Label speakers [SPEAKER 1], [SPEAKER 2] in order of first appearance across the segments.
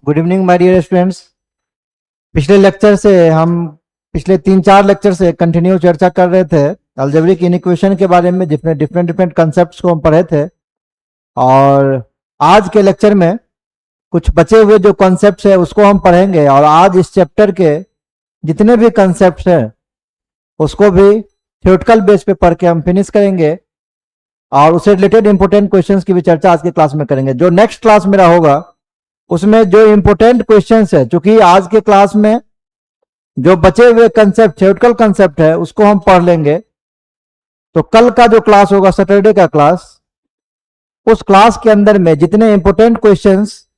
[SPEAKER 1] Good evening my dear students. पिछले lecture से हम पिछले 3-4 लेक्चर से कंटिन्यू चर्चा कर रहे थे अलजेब्रिक इनइक्वेशन के बारे में, जिसमें डिफरेंट डिफरेंट कंसेप्ट्स को हम पढ़े थे। और आज के लेक्चर में कुछ बचे हुए जो कॉन्सेप्ट्स है उसको हम पढ़ेंगे, और आज इस चैप्टर के जितने भी कंसेप्ट्स हैं उसको भी थ्योरेटिकल बेस पे पढ़ के हम फिनिश करेंगे, और उससे रिलेटेड इंपॉर्टेंट क्वेश्चंस की भी चर्चा आज के क्लास में करेंगे। जो नेक्स्ट क्लास मेरा होगा उसमें जो इंपॉर्टेंट क्वेश्चंस है, क्योंकि आज के क्लास में जो बचे हुए कंसेप्ट थ्योरेटिकल कंसेप्ट है उसको हम पढ़ लेंगे। तो कल का जो क्लास होगा, सैटरडे का क्लास, उस क्लास के अंदर में जितने इंपॉर्टेंट क्वेश्चंस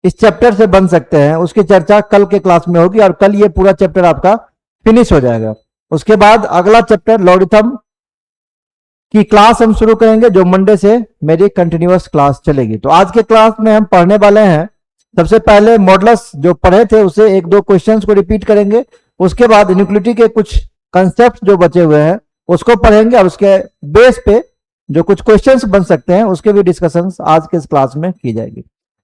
[SPEAKER 1] इस चैप्टर से बन सकते हैं उसकी चर्चा कल के क्लास में होगी, और कल ये पूरा चैप्टर आपका फिनिश हो जाएगा। उसके बाद अगला चैप्टर लॉगरिथम की क्लास हम शुरू करेंगे, जो मंडे से मेरी कंटिन्यूअस क्लास चलेगी। तो आज के क्लास में हम पढ़ने वाले हैं, सबसे पहले मॉडुलस जो पढ़े थे उसे 1-2 क्वेश्चंस को रिपीट करेंगे। उसके बाद इनइक्वालिटी के कुछ कंसेप्ट जो बचे हुए हैं उसको पढ़ेंगे, और उसके बेस पे जो कुछ क्वेश्चंस बन सकते हैं उसके भी डिस्कशन आज के इस क्लास में की जाएगी।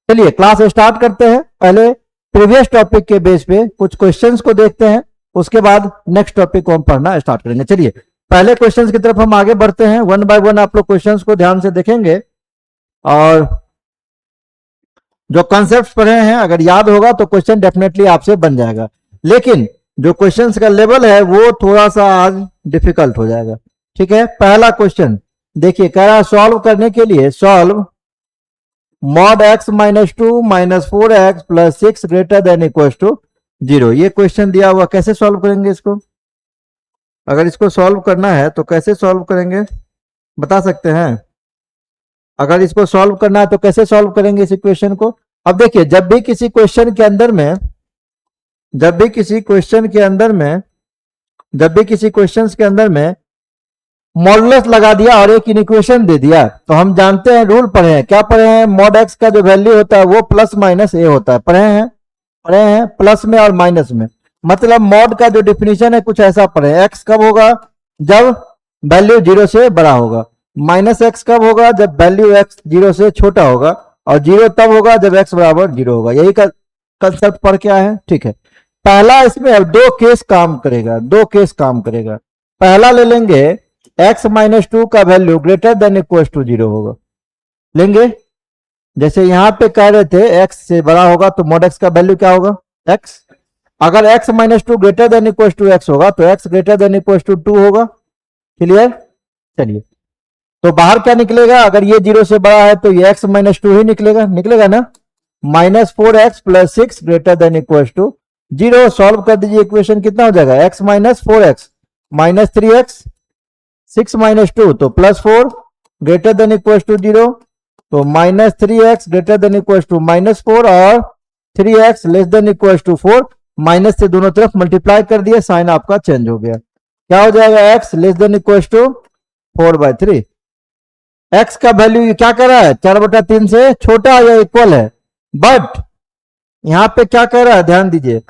[SPEAKER 1] चलिए क्लास स्टार्ट करते हैं। पहले प्रीवियस टॉपिक के बेस पे कुछ क्वेश्चंस को देखते हैं, उसके बाद नेक्स्ट टॉपिक को हम पढ़ना स्टार्ट करेंगे। चलिए पहले क्वेश्चंस की तरफ हम आगे बढ़ते हैं। 1 बाय 1 आप लोग क्वेश्चंस को ध्यान से देखेंगे, और जो कॉन्सेप्ट्स पढ़े हैं अगर याद होगा तो क्वेश्चन डेफिनेटली आपसे बन जाएगा, लेकिन जो क्वेश्चंस का लेवल है वो थोड़ा सा आज डिफिकल्ट हो जाएगा। ठीक है, पहला क्वेश्चन देखिए, कह रहा है सॉल्व करने के लिए solve mod x minus 2 minus 4x plus 6 greater than equal to 0। ये क्वेश्चन दिया हुआ, कैसे सॉल्व करेंगे इसको? अगर इसको सॉल्व करना है तो कैसे सॉल्व करेंगे बता सकते हैं? अगर इसको सॉल्व करना है तो कैसे सॉल्व करेंगे इस इक्वेशन को? अब देखिए, जब भी किसी क्वेश्चन के अंदर में मॉडुलस लगा दिया और एक इक्वेशन दे दिया, तो हम जानते हैं, रूल पढ़े हैं, क्या पढ़े हैं? मॉड एक्स का जो वैल्यू होता है वो प्लस माइनस ए होता है। पढ़े हैं प्लस में और माइनस में। मतलब मॉड का जो डिफिनीशन है कुछ ऐसा पढ़े, एक्स कब होगा? जब वैल्यू 0 से बड़ा होगा। माइनस एक्स कब होगा? जब वैल्यू एक्स 0 से छोटा होगा, और 0 तब होगा जब एक्स बराबर 0 होगा। यही का कंसेप्ट पढ़ के आए हैं। ठीक है, पहला इसमें अब दो केस काम करेगा। पहला ले लेंगे, x माइनस 2 का value greater than equal to 0 होगा, लेंगे। जैसे यहां पे कह रहे थे x से बड़ा होगा, तो मॉड x का वैल्यू क्या होगा? x। अगर x minus 2 greater than equal to x होगा तो x greater than equal to 2 होगा। क्लियर? चलिए, तो बाहर क्या निकलेगा? अगर ये 0 से बड़ा है तो ये x माइनस 2 ही निकलेगा ना। Minus 4x plus 6 greater than equal to 0। Solve कर दीजिए, इक्वेशन कितना हो जाएगा? x minus 4x minus 3x 6 minus 2 तो plus 4 greater than equal to 0, तो minus 3x greater than equal to minus 4 और 3x less than equal to 4। Minus से दोनों तरफ मल्टीप्लाई कर दिए, साइन आपका चेंज हो गया। क्या हो जाएगा? x less than equal to 4/3। x का वैल्यू क्या कर रहा है? 4/3 से छोटा या इक्वल है, बट यहां पे क्या कह रहा है? ध्यान दीजिए,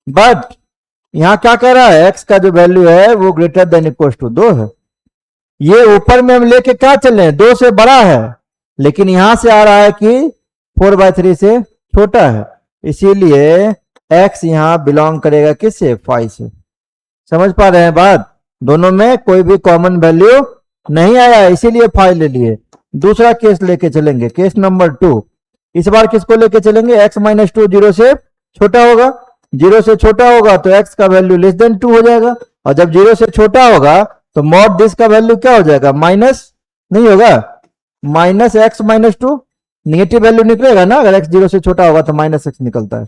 [SPEAKER 1] बट यहां क्या कह रहा है? x का जो वैल्यू है वो ग्रेटर देन इक्वल टू 2 है। ये ऊपर में हम लेके क्या चल रहे हैं? 2 से बड़ा है, लेकिन यहां से आ रहा है कि 4/3 से छोटा है, इसीलिए x यहां बिलोंग करेगा किससे? 5 से। समझ पा रहे हैं बात? दोनों में कोई भी कॉमन वैल्यू नहीं आया, इसीलिए 5 ले लिए। दूसरा केस लेके चलेंगे, केस नंबर 2। इस बार किसको लेके चलेंगे? x माइनस 2 0 से छोटा होगा। 0 से छोटा होगा तो x का वैल्यू लेस देन 2 हो जाएगा, और जब 0 से छोटा होगा तो मॉड दिस का वैल्यू क्या हो जाएगा? माइनस नहीं होगा, minus x minus 2। Negative value निकलेगा ना, अगर x 0 से छोटा होगा तो माइनस एक्स निकलता है।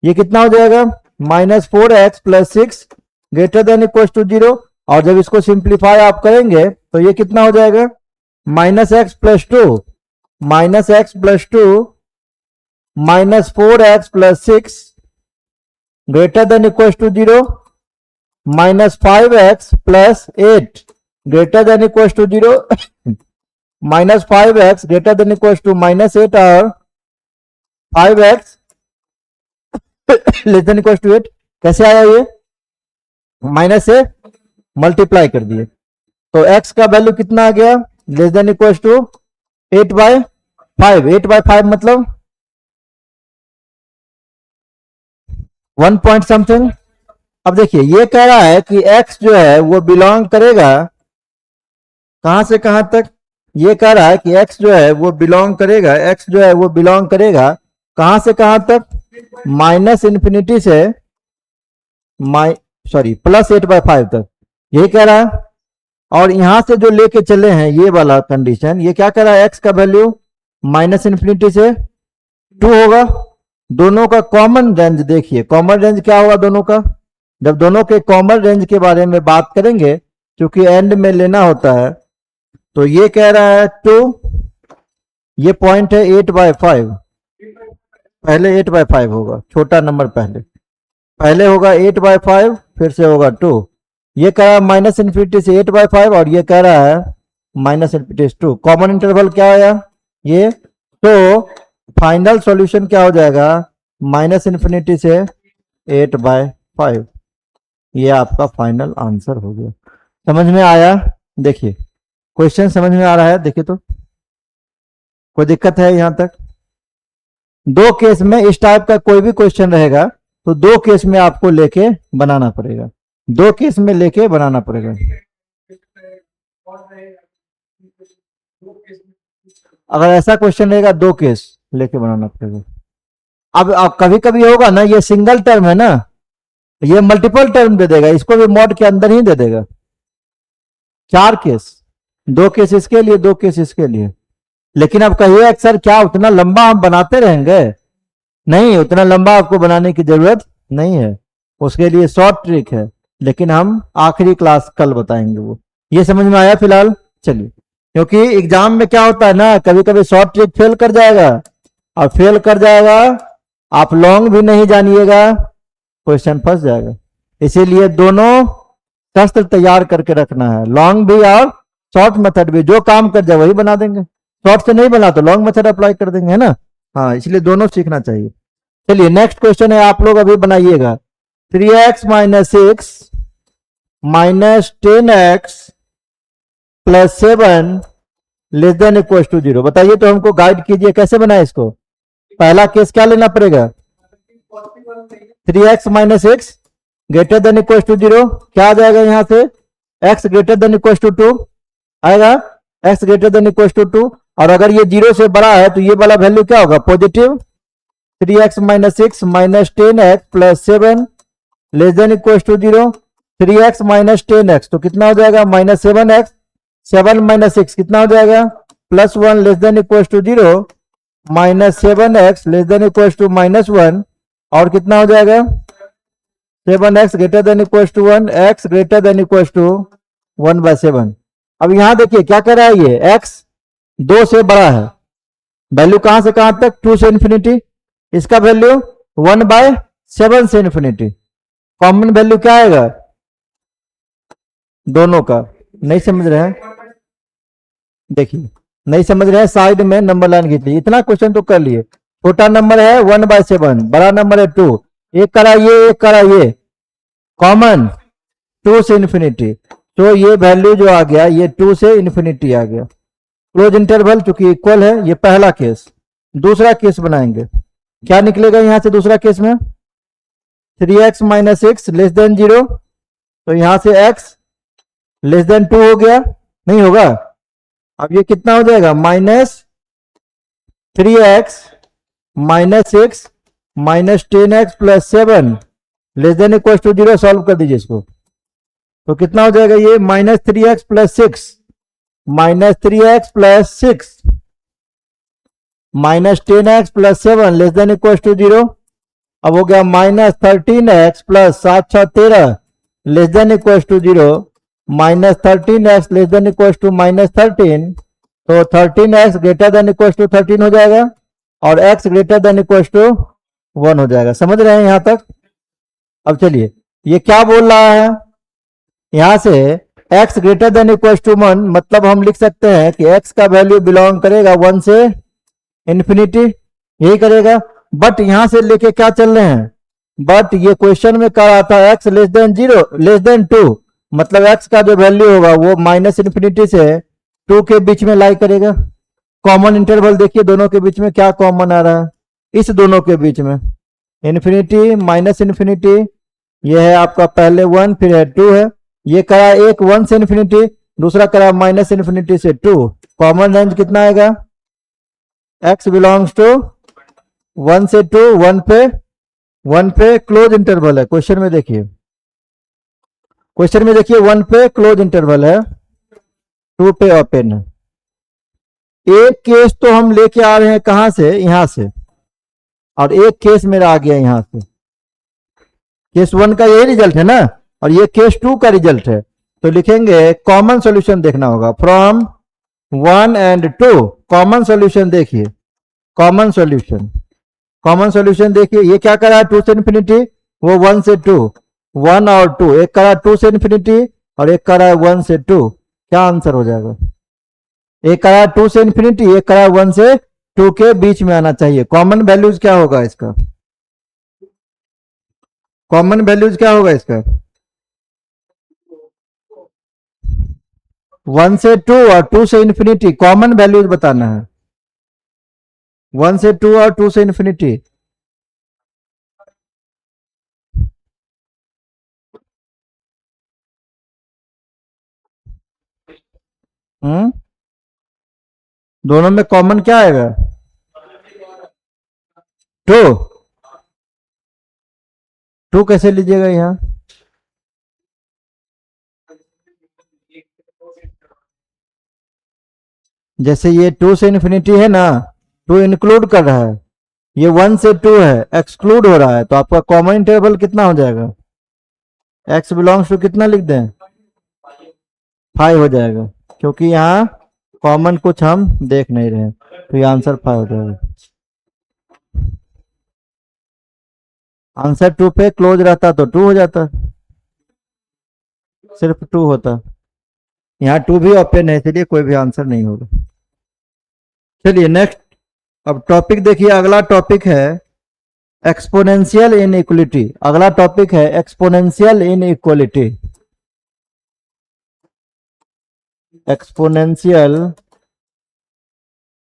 [SPEAKER 1] ये कितना हो जाएगा? Minus 4x plus 6 greater than equal to 0, और जब इसको सिंप्लीफाई आप करेंगे तो ये कितना हो जाएगा? Minus x plus 2 minus x plus 2 minus 4x plus 6 greater than equal to 0 minus 5x plus 8 greater than equal to 0 minus 5x greater than equal to minus 8 और 5x less than equal to 8। कैसे आया? ये minus से multiply कर दिए, तो x का value कितना आ गया? Less than equal to 8/5। 8/5 मतलब 1 पॉइंट समथिंग। अब देखिए ये कह रहा है कि x जो है वो बिलोंग करेगा कहां से कहां तक। ये कह रहा है कि x जो है वो बिलोंग करेगा, x जो है वो बिलोंग करेगा कहां से कहां तक, माइनस इन्फिनिटी से +8/5 तक, यही कह रहा है। और यहां से जो लेके चले हैं ये वाला कंडीशन, ये क्या कह रहा है, x का वैल्यू माइनस इन्फिनिटी से 2 होगा। दोनों का कॉमन रेंज देखिए, कॉमन रेंज क्या होगा दोनों का, जब दोनों के कॉमन रेंज के बारे में बात करेंगे क्योंकि एंड में लेना होता है, तो ये कह रहा है 2, ये पॉइंट है 8/5, पहले 8/5 होगा, छोटा नंबर पहले होगा 8/5, फिर से होगा 2। ये कह रहा है माइनस इन्फिनिटी से 8/5 और ये कह रहा है माइनस इन्फिनिटी से 2। कॉमन इंटरवल क्या आया ये, तो फाइनल सॉल्यूशन क्या हो जाएगा, माइनस इन्फिनिटी से 8/5। ये आपका फाइनल आंसर हो गया। समझ में आया? देखिए क्वेश्चन समझ में आ रहा है, देखिए तो कोई दिक्कत है यहां तक? दो केस में इस टाइप का कोई भी क्वेश्चन रहेगा तो दो केस में आपको लेके बनाना पड़ेगा, दो केस में लेके बनाना पड़ेगा। अगर ऐसा क्वेश्चन रहेगा दो केस लेके बनाना पड़ेगा। अब कभी कभी होगा ना, ये सिंगल टर्म है ना, ये मल्टीपल टर्म दे देगा, इसको भी मॉड के अंदर ही दे देगा। 4 केस, 2 केस इसके लिए, 2 केस इसके लिए। लेकिन अब कहिए सर क्या उतना लंबा हम बनाते रहेंगे? नहीं, उतना लंबा आपको बनाने की जरूरत नहीं है, उसके लिए शॉर्ट ट्रिक है, लेकिन हम आखिरी क्लास कल बताएंगे वो। ये समझ में आया फिलहाल? चलिए, क्योंकि एग्जाम में क्या होता है ना, कभी कभी शॉर्ट ट्रिक फेल कर जाएगा, और फेल कर जाएगा आप लॉन्ग भी नहीं जानिएगा, क्वेश्चन फंस जाएगा। इसीलिए दोनों शस्त्र तैयार करके रखना है, लॉन्ग भी और शॉर्ट मेथड भी। जो काम कर जाए वही बना देंगे, शॉर्ट से नहीं बना तो लॉन्ग मेथड अप्लाई कर देंगे, है ना। हाँ, इसलिए दोनों सीखना चाहिए। चलिए नेक्स्ट क्वेश्चन है, आप लोग अभी बनाइएगा। 3x - 6 - 10x + 7 < 0। बताइए तो, हमको गाइड कीजिए कैसे बनाए इसको। पहला केस क्या लेना पड़ेगा, 3x - 6 > 0। क्या आ जाएगा यहां से, x > 2 आएगा, x > 2। और अगर ये 0 से बड़ा है तो ये वाला वैल्यू क्या होगा, positive. 3x - 6 - 10x + 7 < 0। 3x - 10x तो कितना हो जाएगा, -7x। 7 - 6 कितना हो जाएगा, +1 < 0 -7x < -1। और कितना हो जाएगा, 7x > 1, x > 1/7। अब यहां देखिए क्या कर रहा है, ये x 2 से बड़ा है, वैल्यू कहां से कहां तक, 2 से इन्फिनिटी, इसका वैल्यू 1/7 से इन्फिनिटी। कॉमन वैल्यू क्या आएगा दोनों का, नहीं समझ रहे हैं, देखिए नहीं समझ रहे हैं, साइड में नंबर लाइन खींच ली। इतना क्वेश्चन तो कर लिए, छोटा नंबर है 1/7, बड़ा नंबर है 2, एक करा ये, एक करा ये, कॉमन 2 से इन्फिनिटी, तो ये वैल्यू जो आ गया ये 2 से इन्फिनिटी आ गया। क्लोज इंटरवल चूंकि इक्वल है, ये पहला केस। दूसरा केस बनाएंगे, क्या निकलेगा यहां से दूसरा केस में, 3x - 6 < 0, तो यहां से x <2 हो गया, नहीं होगा। अब ये कितना हो जाएगा, -3x - 6 - 10x + 7 < 0। सॉल्व कर दीजिए इसको, तो कितना हो जाएगा ये, -3x + 6 -3x + 6 -10x + 7 < 0। अब हो गया -13x + 7 6 13 < 0 -13x < -13, तो 13x < 13 हो जाएगा, और x < 1 हो जाएगा। समझ रहे हैं यहां तक? अब चलिए, ये क्या बोल रहा है यहां से, x < 1, मतलब हम लिख सकते हैं कि x का वैल्यू बिलोंग करेगा 1 से इन्फिनिटी, यही करेगा। बट यहां से लेके क्या चल रहे हैं, बट ये क्वेश्चन में कह रहा था x <0 <2, मतलब x का जो वैल्यू होगा वो -इन्फिनिटी से 2 के बीच में लाई करेगा। कॉमन इंटरवल देखिए दोनों के बीच में क्या कॉमन आ रहा है, इस दोनों के बीच में इन्फिनिटी माइनस इन्फिनिटी, ये है आपका पहले 1 फिर है 2 है, ये करा एक 1 से इन्फिनिटी, दूसरा करा माइनस इन्फिनिटी से 2, कॉमन रेंज कितना आएगा, x बिलोंग्स टू 1 से 2, 1 पे क्लोज इंटरवल है, क्वेश्चन में देखिए 1 पे क्लोज इंटरवल है, 2 पे ओपन है। एक केस तो हम लेके आ रहे हैं कहां से, यहां से, और एक केस मेरा आ गया यहां से, केस 1 का यही रिजल्ट है ना, और ये केस 2 का रिजल्ट है, तो लिखेंगे कॉमन सॉल्यूशन देखना होगा फ्रॉम 1 एंड 2, कॉमन सॉल्यूशन देखिए, कॉमन सॉल्यूशन देखिए, ये क्या करा 2 से इन्फिनिटी, वो 1 से 2, 1 और 2, एक करा 2 से इन्फिनिटी और एक करा 1 से 2, क्या आंसर हो जाएगा, एक करा 2 से इन्फिनिटी, एक करा 1 से 2 के बीच में आना चाहिए। कॉमन वैल्यूज क्या होगा इसका, कॉमन वैल्यूज क्या होगा इसका, 1 से 2 और 2 से इन्फिनिटी, कॉमन वैल्यूज बताना है, 1 से 2 और 2 से इन्फिनिटी। दोनों में कॉमन क्या आएगा, 2 कैसे लीजिएगा यहां, जैसे ये 2 से इन्फिनिटी है ना, 2 इंक्लूड कर रहा है, ये 1 से 2 है एक्सक्लूड हो रहा है, तो आपका कॉमन इंटरवल कितना हो जाएगा, x बिलोंग्स टू कितना लिख दें, 5 हो जाएगा, क्योंकि यहाँ कॉमन कुछ हम देख नहीं रहे हैं, तो ये आंसर 5 हो जाएगा। आंसर 2 पे क्लोज रहता तो 2 हो जाता, सिर्फ 2 होता, यहाँ 2 भी ओपन है इसलिए कोई भी आंसर नहीं होगा। चलिए नेक्स्ट, अब टॉपिक देखिए, अगला टॉपिक है एक्सपोनेंशियल इनइक्वालिटी, अगला टॉपिक है exponential inequality, exponential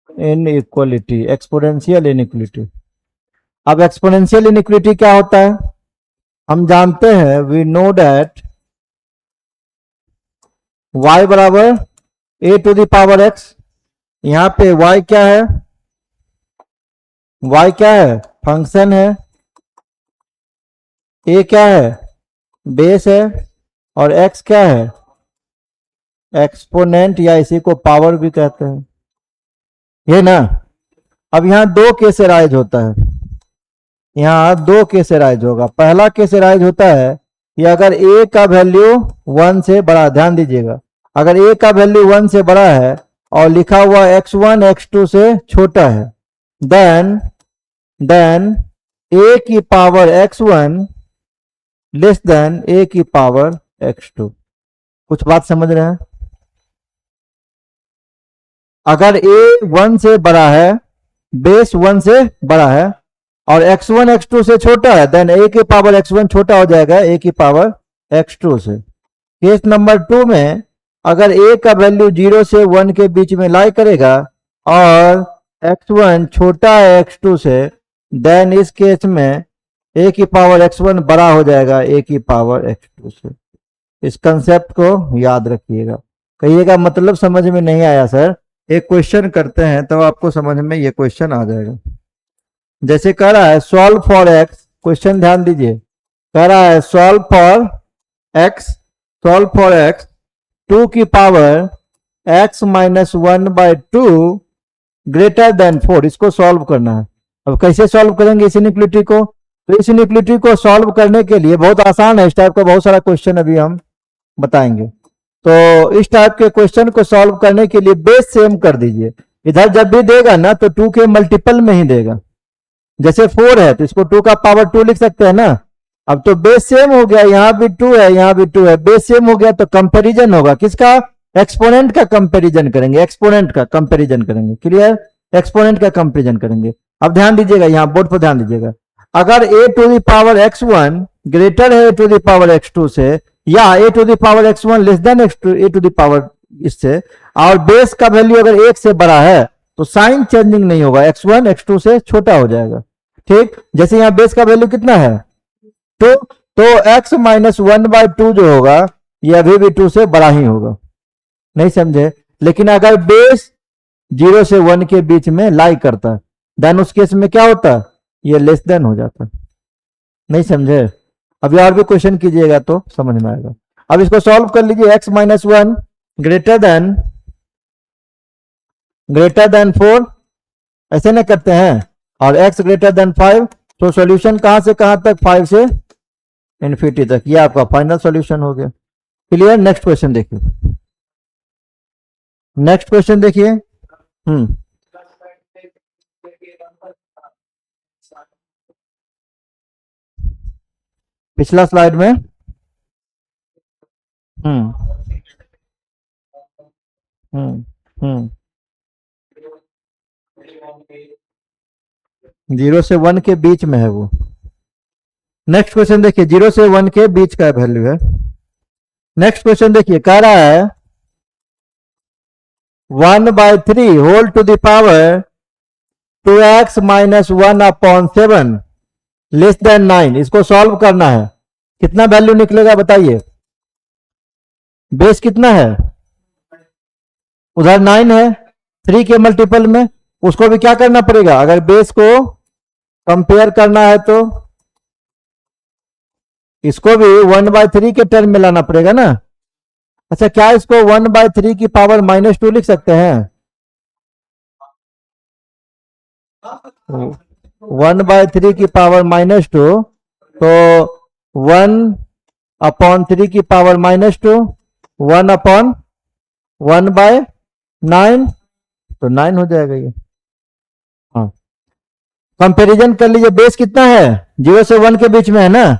[SPEAKER 1] inequality, exponential inequality. अब एक्सपोनेंशियल इनइक्वालिटी क्या होता है, हम जानते हैं, वी नो दैट y बराबर a to the power x, यहां पे y क्या है, y क्या है, फंक्शन है, a क्या है, बेस है, और x क्या है, एक्सपोनेंट, या इसी को पावर भी कहते हैं, ये ना। अब यहां 2 केस राइज होता है, यहां 2 केस राइज होगा, पहला केस राइज होता है कि अगर a का वैल्यू 1 से बड़ा, ध्यान दीजिएगा, अगर a का वैल्यू 1 से बड़ा है और लिखा हुआ x1 x2 से छोटा है, देन a की power x1 less then a की पावर x2। कुछ बात समझ रहे हैं, अगर a 1 से बड़ा है, बेस 1 से बड़ा है, और x1 x2 से छोटा है, देन a की पावर x1 छोटा हो जाएगा a की पावर x2 से। केस नंबर 2 में अगर a का वैल्यू 0 से 1 के बीच में लाई करेगा और x1 छोटा है x2 से, देन इस केस में a की पावर x1 बड़ा हो जाएगा a की पावर x2 से। इस कंसेप्ट को याद रखिएगा। कहिएगा मतलब समझ में नहीं आया सर, एक क्वेश्चन करते हैं तो आपको समझ में ये क्वेश्चन आ जाएगा। जैसे कह रहा है सॉल्व फॉर x, क्वेश्चन ध्यान दीजिए, कह रहा है सॉल्व फॉर x 2 की power x minus 1/2 greater than 4, इसको सॉल्व करना है। अब कैसे सॉल्व करेंगे इस इनइक्वालिटी को, तो इस इनइक्वालिटी को सॉल्व करने के लिए बहुत आसान है, इस टाइप का बहुत सारा क्वेश्चन अभी हम बताएंगे। तो इस टाइप के क्वेश्चन को सॉल्व करने के लिए बेस सेम कर दीजिए, इधर जब भी देगा ना तो 2 के मल्टीपल में ही देगा, जैसे 4 है तो इसको 2 का पावर 2 लिख सकते हैं ना। अब तो बेस सेम हो गया, यहां भी 2 है यहां भी 2 है, बेस सेम हो गया, तो कंपैरिजन होगा किसका, एक्सपोनेंट का कंपैरिजन करेंगे, एक्सपोनेंट का कंपैरिजन करेंगे, क्लियर, एक्सपोनेंट का कंपैरिजन करेंगे। अब ध्यान दीजिएगा, यहां बोर्ड पर ध्यान दीजिएगा, अगर a to the power x1 ग्रेटर है a to the power x2 से, या a to the power x1 less than x2 a to the power इससे, और बेस का वैल्यू अगर 1 से बड़ा है तो साइन चेंजिंग नहीं होगा, x1 x2 से छोटा हो जाएगा। ठीक, जैसे यहाँ बेस का वैल्यू कितना है 2, तो x माइनस 1/2 जो होगा ये अभी भी 2 से बड़ा ही होगा। नहीं समझे? लेकिन अगर बेस 0 से 1 के बीच में लाई करता देन उस केस में क्या होता, ये लेस देन हो जाता। नहीं समझे? अभी और भी क्वेश्चन कीजिएगा तो समझ में आएगा। अब इसको सॉल्व कर लीजिए। x माइनस 1 ग्रेटर देन 4, ऐसे ना करते हैं, और x ग्रेटर देन 5, तो सॉल्यूशन कहां से कहां तक, 5 से इन्फिनिटी तक। ये आपका फाइनल सॉल्यूशन हो गया। क्लियर? नेक्स्ट क्वेश्चन देखिए, नेक्स्ट क्वेश्चन देखिए। पिछला स्लाइड में 0 से 1 के बीच में है वो। नेक्स्ट क्वेश्चन देखिए, 0 से 1 के बीच का वैल्यू है। नेक्स्ट क्वेश्चन देखिए, कह रहा है 1/3 whole to the power 2x minus 1/7 less than 9। इसको सॉल्व करना है। कितना वैल्यू निकलेगा बताइए? बेस कितना है? उधर 9 है, 3 के मल्टीपल में। उसको भी क्या करना पड़ेगा? अगर बेस को कंपेयर करना है तो इसको भी 1/3 के टर्म में लाना पड़ेगा ना। अच्छा, क्या इसको 1/3 की पावर -2 लिख सकते हैं? 1/3 की पावर -2, तो 1/3 की पावर -2, 1/1/9, तो 9 हो जाएगा ये। हाँ, कंपैरिजन कर लीजिए। बेस कितना है? 0 से 1 के बीच में है ना,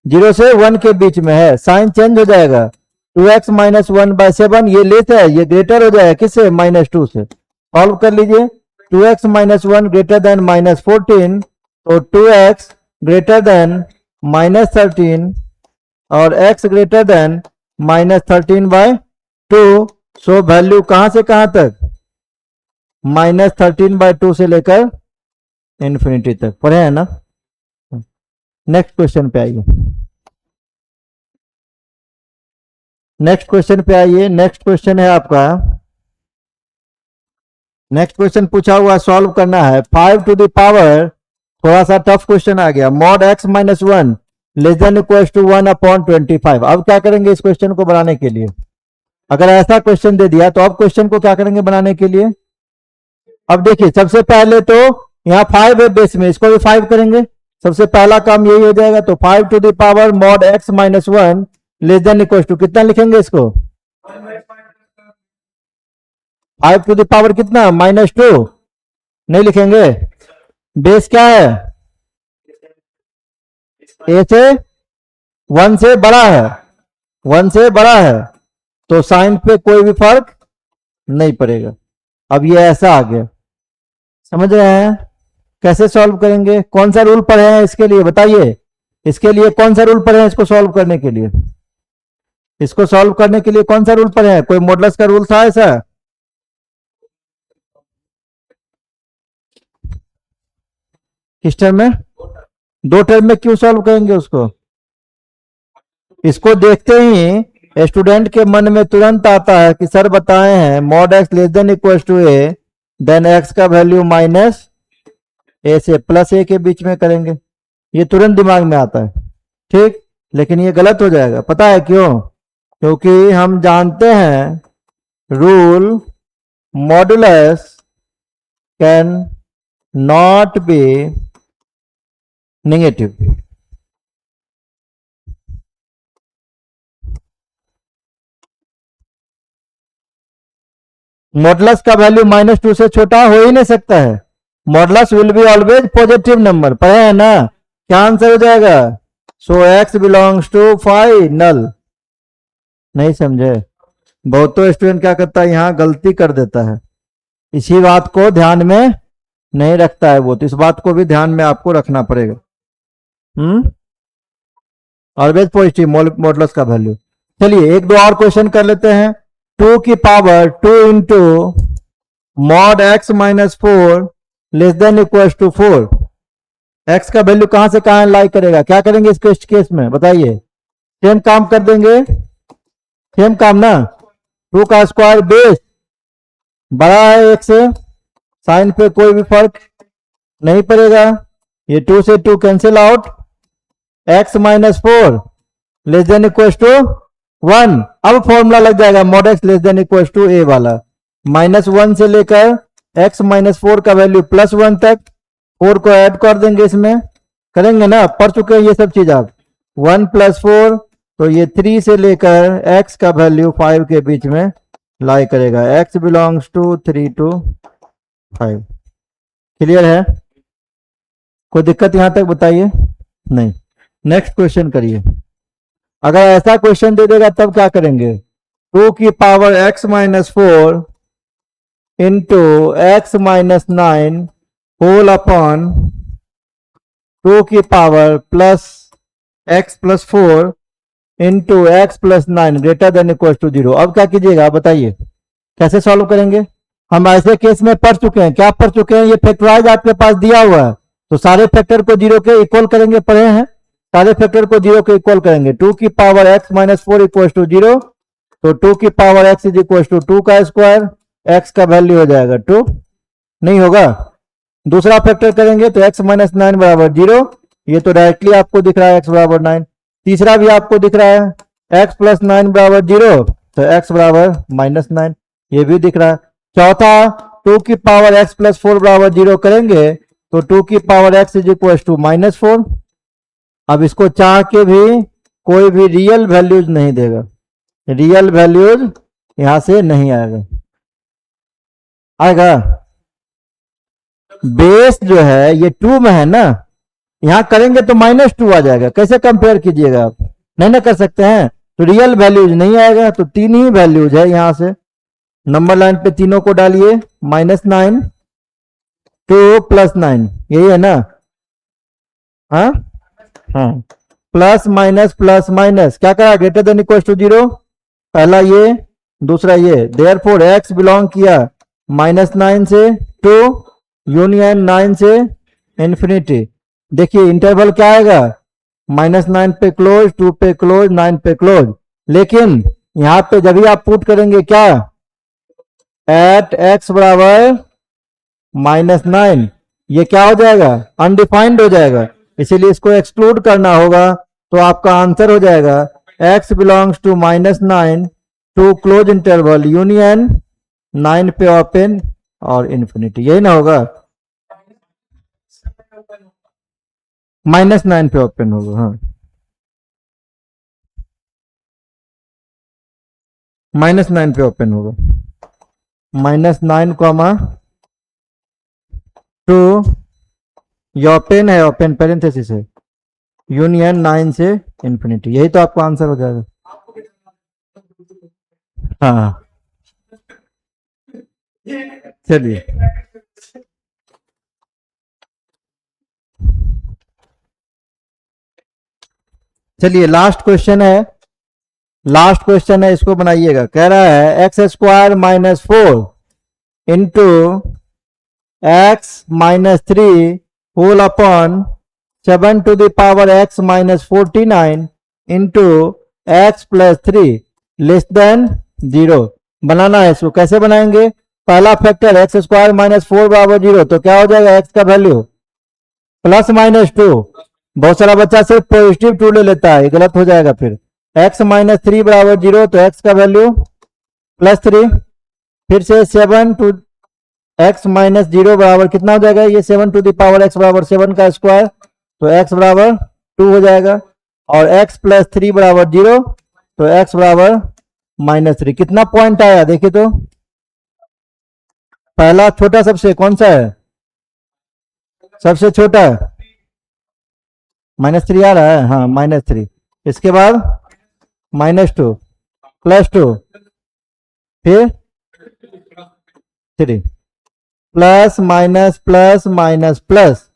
[SPEAKER 1] 0 से 1 के बीच में है, साइन चेंज हो जाएगा। 2x माइनस 1/7 ये लेस है, ये ग्रेटर हो जाएगा किससे? -2 से। सॉल्व कर लीजिए। 2x माइनस 1 ग्रेटर देन -14, तो 2x ग्रेटर देन -13 और x greater then -13/2। So value कहां से कहां तक? -13/2 से लेकर इन्फिनिटी तक। पढ़े हैं ना? नेक्स्ट क्वेश्चन पे आइए। नेक्स्ट क्वेश्चन पे आइए। नेक्स्ट क्वेश्चन है आपका, नेक्स्ट क्वेश्चन पूछा हुआ सॉल्व करना है। 5 टू द पावर, थोड़ा सा टफ क्वेश्चन आ गया, mod x minus 1 less than equal to 1/25। अब क्या करेंगे इस क्वेश्चन को बनाने के लिए? अगर ऐसा क्वेश्चन दे दिया तो अब क्वेश्चन को क्या करेंगे बनाने के लिए? अब देखिए, सबसे पहले तो यहाँ 5 है बेस में, इसको भी 5 करेंगे। सबसे पहला काम यही हो जाएगा। तो 5 to the power mod x minus 1 less than equal to, कितना लिखेंगे इसको? 5 टू द पावर कितना? -2 नहीं लिखेंगे। बेस क्या है? a से 1 से बड़ा है, 1 से बड़ा है, तो साइन पे कोई भी फर्क नहीं पड़ेगा। अब ये ऐसा आ गया, समझ रहे हैं? कैसे सॉल्व करेंगे? कौन सा रूल पढ़े हैं इसके लिए बताइए? इसके लिए कौन सा रूल पढ़े हैं इसको सॉल्व करने के लिए? इसको सॉल्व करने के लिए कौन सा रूल पढ़े हैं? कोई मॉडुलस का रूल था ऐसा? किस टर्म में? 2 टर्म में क्यों सॉल्व करेंगे उसको? इसको देखते ही स्टूडेंट के मन में तुरंत आता है कि सर बताए हैं mod x less than equal to a, then x का वैल्यू माइनस a से प्लस a के बीच में करेंगे। ये तुरंत दिमाग में आता है, ठीक। लेकिन ये गलत हो जाएगा। पता है क्यों? क्योंकि हम जानते हैं rule modulus can not be negative. Modulus का वैल्यू -2 से छोटा हो ही नहीं सकता है। Modulus will be always positive number. पढ़े हैं ना? क्या आंसर हो जाएगा? सो x बिलोंग्स टू फाइनल। नहीं समझे? बहुतों स्टूडेंट क्या करता है, यहां गलती कर देता है, इसी बात को ध्यान में नहीं रखता है वो। तो इस बात को भी ध्यान में आपको रखना पड़ेगा। ऑलवेज पॉजिटिव मॉडुलस का वैल्यू। चलिए एक दो और क्वेश्चन कर लेते हैं। 2 की power 2 into mod x minus 4 less than equal to 4। X का वैल्यू कहां से कहां लाई करेगा, क्या करेंगे इस केस में बताइए, सेम काम कर देंगे, सेम काम ना, 2 का स्क्वायर बेस बड़ा है 1 से, साइन पे कोई भी फर्क नहीं पड़ेगा, ये 2 से 2 cancel out, x minus 4 less than equal to 1, अब फॉर्मूला लग जाएगा mod x less than equal to a वाला, -1 से लेकर x माइनस 4 का वैल्यू +1 तक, 4 को ऐड कर देंगे इसमें, करेंगे ना, पढ़ चुके हैं ये सब चीज आप, 1 + 4 तो ये 3 से लेकर x का वैल्यू 5 के बीच में लाई करेगा, x belongs to 3 to 5। Clear है, कोई दिक्कत यहां तक बताइए, नहीं। नेक्स्ट क्वेश्चन करिए, अगर ऐसा क्वेश्चन दे देगा तब क्या करेंगे, 2 की power x minus 4 into x minus 9 whole upon 2 की power plus x plus 4 into x plus 9 greater than equal to 0। अब क्या कीजिएगा बताइए, कैसे सॉल्व करेंगे, हम ऐसे केस में पढ़ चुके हैं, क्या पढ़ चुके हैं, ये फैक्टराइज आपके पास दिया हुआ है, तो सारे फैक्टर को 0 के इक्वल करेंगे, पढ़े हैं, सारे फैक्टर को 0 के इक्वल करेंगे, 2 की power x minus 4 equal to 0, तो 2 की power x is equal to 2 का स्क्वायर, x का वैल्यू हो जाएगा 2, नहीं होगा। दूसरा फैक्टर करेंगे तो x माइनस 9 बराबर 0, ये तो डायरेक्टली आपको दिख रहा है x बराबर 9, तीसरा भी आपको दिख रहा है x प्लस 9 बराबर 0, तो x बराबर -9, ये भी दिख रहा है। चौथा 2 की पावर x प्लस 4 बराबर 0 करेंगे तो 2 की power x is equal to -4, अब इसको चाह के भी कोई भी रियल वैल्यूज नहीं देगा, रियल वैल्यूज यहां से नहीं आएगा, आएगा बेस जो है ये 2 में है ना, यहां करेंगे तो -2 आ जाएगा, कैसे कंपेयर कीजिएगा आप, नहीं ना कर सकते हैं, तो रियल वैल्यूज नहीं आएगा, तो 3 ही वैल्यूज है यहां से, नंबर लाइन पे तीनों को डालिए, -9 2 + 9 यही है ना, हाँ हाँ, प्लस माइनस क्या करा, ग्रेटर देन इक्वल टू 0, पहला ये दूसरा ये, देयरफॉर x बिलोंग किया -9 से 2 यूनियन 9 से इंफिनिटी, देखिए इंटरवल क्या आएगा, -9 पे क्लोज, 2 पे क्लोज, 9 पे क्लोज, लेकिन यहां पे जब भी आप पुट करेंगे क्या, एट x बराबर -9, ये क्या हो जाएगा, अनडिफाइंड हो जाएगा, इसीलिए इसको एक्सक्लूड करना होगा, तो आपका आंसर हो जाएगा x belongs to -9 to close interval union 9 पे ओपन और इंफिनिटी, यही ना होगा, -9 पे ओपन होगा, हाँ -9 पे ओपन होगा, -9, 2 ये ओपन है, ओपन पेरेंथेसिस है, यूनियन 9 से इंफिनिटी, यही तो आपका आंसर हो जाएगा, हाँ चलिए चलिए लास्ट क्वेश्चन है, लास्ट क्वेश्चन है, इसको बनाइएगा, कह रहा है x² - 4 into x - 3 whole upon 7 to the power x - 49 into x plus 3 less than 0 बनाना है, इसको कैसे बनाएंगे, पहला फैक्टर x² - 4 बराबर 0, तो क्या हो जाएगा x का वैल्यू +-2, बहुत सारा बच्चा सिर्फ पॉजिटिव 2 ले लेता है, ये गलत हो जाएगा, फिर x - 3 बराबर 0, तो x का वैल्यू +3, फिर से 7 टू x - 0 बराबर कितना हो जाएगा, ये 7 टू द पावर x बराबर 7 का स्क्वायर, तो x बराबर 2 हो जाएगा, और x प्लस 3 बराबर 0, तो x बराबर -3, कितना पॉइंट आया देखिए, तो पहला छोटा सबसे कौन सा है, सबसे छोटा -3 आ रहा है, हाँ -3, इसके बाद -2 +2 फिर 3 plus minus plus minus plus,